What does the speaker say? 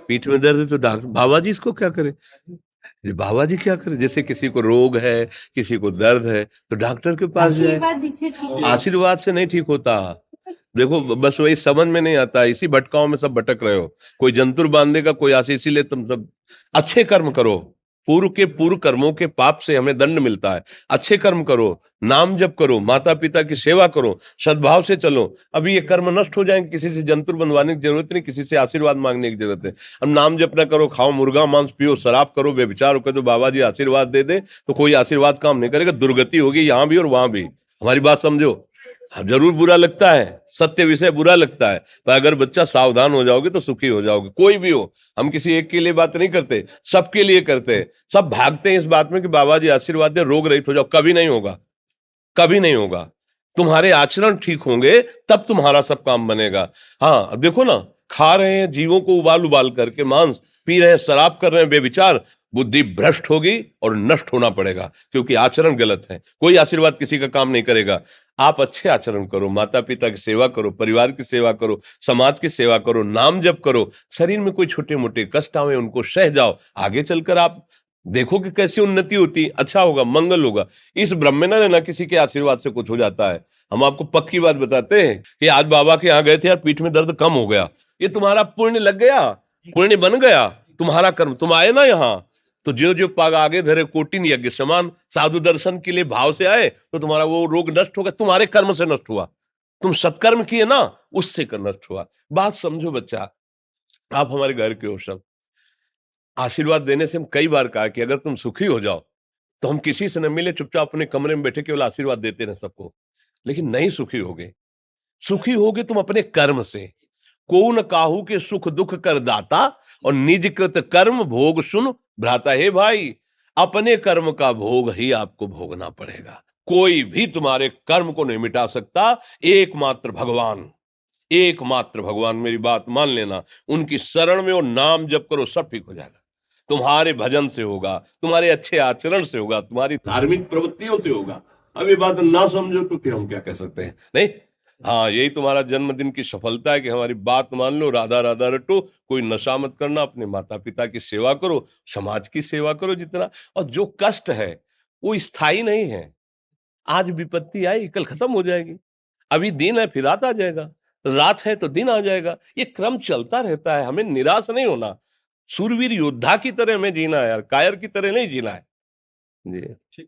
पीठ में दर्द है तो डॉक्टर बाबा जी इसको क्या करे? ये बाबा जी क्या करे? जैसे किसी को रोग है, किसी को दर्द है, तो डॉक्टर के पास जाए। आशीर्वाद इससे ठीक है। आशीर्वाद से नहीं ठीक होता। देखो बस वही समझ में नहीं आता, इसी भटकाओं में सब भटक रहे हो। कोई जंतुर बांध देगा, कोई आशीष, इसीलिए तुम सब अच्छे कर्म करो। पूर्व के पूर्व कर्मों के पाप से हमें दंड मिलता है। अच्छे कर्म करो, नाम जप करो, माता पिता की सेवा करो, सद्भाव से चलो। अभी ये कर्म नष्ट हो जाएंगे, किसी से जंतुर बंधवाने की जरूरत नहीं, किसी से आशीर्वाद मांगने की जरूरत है। अब नाम जप ना करो, खाओ मुर्गा मांस, पियो शराब, करो व्यभिचार करो, तो बाबा जी आशीर्वाद दे दे तो कोई आशीर्वाद काम नहीं करेगा। दुर्गति होगी यहाँ भी और वहां भी। हमारी बात समझो। हाँ, जरूर बुरा लगता है, सत्य विषय बुरा लगता है, पर अगर बच्चा सावधान हो जाओगे तो सुखी हो जाओगे। कोई भी हो, हम किसी एक के लिए बात नहीं करते, सबके लिए करते हैं। सब भागते हैं इस बात में कि बाबा जी आशीर्वाद दे, रोग रहित हो जाओ। कभी नहीं होगा, कभी नहीं होगा। तुम्हारे आचरण ठीक होंगे तब तुम्हारा सब काम बनेगा। हाँ देखो ना, खा रहे हैं जीवों को उबाल उबाल करके मांस, पी रहे हैं शराब, कर रहे हैं बेविचार, बुद्धि भ्रष्ट होगी और नष्ट होना पड़ेगा, क्योंकि आचरण गलत है। कोई आशीर्वाद किसी का काम नहीं करेगा। आप अच्छे आचरण करो, माता पिता की सेवा करो, परिवार की सेवा करो, समाज की सेवा करो, नाम जप करो। शरीर में कोई छोटे मोटे कष्ट आवे उनको सह जाओ, आगे चलकर आप देखो कि कैसी उन्नति होती, अच्छा होगा, मंगल होगा। इस ब्रह्म में ना रहना किसी के आशीर्वाद से कुछ हो जाता है। हम आपको पक्की बात बताते हैं कि आज बाबा के यहाँ गए थे यार, पीठ में दर्द कम हो गया। ये तुम्हारा पुण्य लग गया, पुण्य बन गया, तुम्हारा कर्म। तुम आए ना यहाँ, तो जो जो पाग आगे धरे कोटिन यज्ञ समान, साधु दर्शन के लिए भाव से आए तो तुम्हारा वो रोग नष्ट हो गया, तुम्हारे कर्म से नष्ट हुआ। तुम सत्कर्म किए ना, उससे कर नष्ट हुआ। बात समझो बच्चा, आप हमारे घर के हो सब। आशीर्वाद देने से हम कई बार कहा कि अगर तुम सुखी हो जाओ तो हम किसी से न मिले, चुपचाप अपने कमरे में बैठे केवल आशीर्वाद देते रहे सबको। लेकिन नहीं सुखी होगे। सुखी होगे तुम अपने कर्म से। को न काहू के सुख दुख कर दाता, और निज कृत कर्म भोग सुन भ्राता। हे भाई, अपने कर्म का भोग ही आपको भोगना पड़ेगा। कोई भी तुम्हारे कर्म को नहीं मिटा सकता, एकमात्र भगवान। एकमात्र भगवान, मेरी बात मान लेना। उनकी शरण में और नाम जप करो, सब ठीक हो जाएगा। तुम्हारे भजन से होगा, तुम्हारे अच्छे आचरण से होगा, तुम्हारी धार्मिक प्रवृत्तियों से होगा। अब ये बात ना समझो तो फिर हम क्या कह सकते हैं? नहीं, हाँ यही तुम्हारा जन्मदिन की सफलता है कि हमारी बात मान लो, राधा राधा रटो, कोई नशा मत करना, अपने माता पिता की सेवा करो, समाज की सेवा करो जितना। और जो कष्ट है वो स्थायी नहीं है। आज विपत्ति आई, कल खत्म हो जाएगी। अभी दिन है, फिर रात आ जाएगा, रात है तो दिन आ जाएगा। ये क्रम चलता रहता है, हमें निराश नहीं होना। सूरवीर योद्धा की तरह हमें जीना है यार, कायर की तरह नहीं जीना है। जी।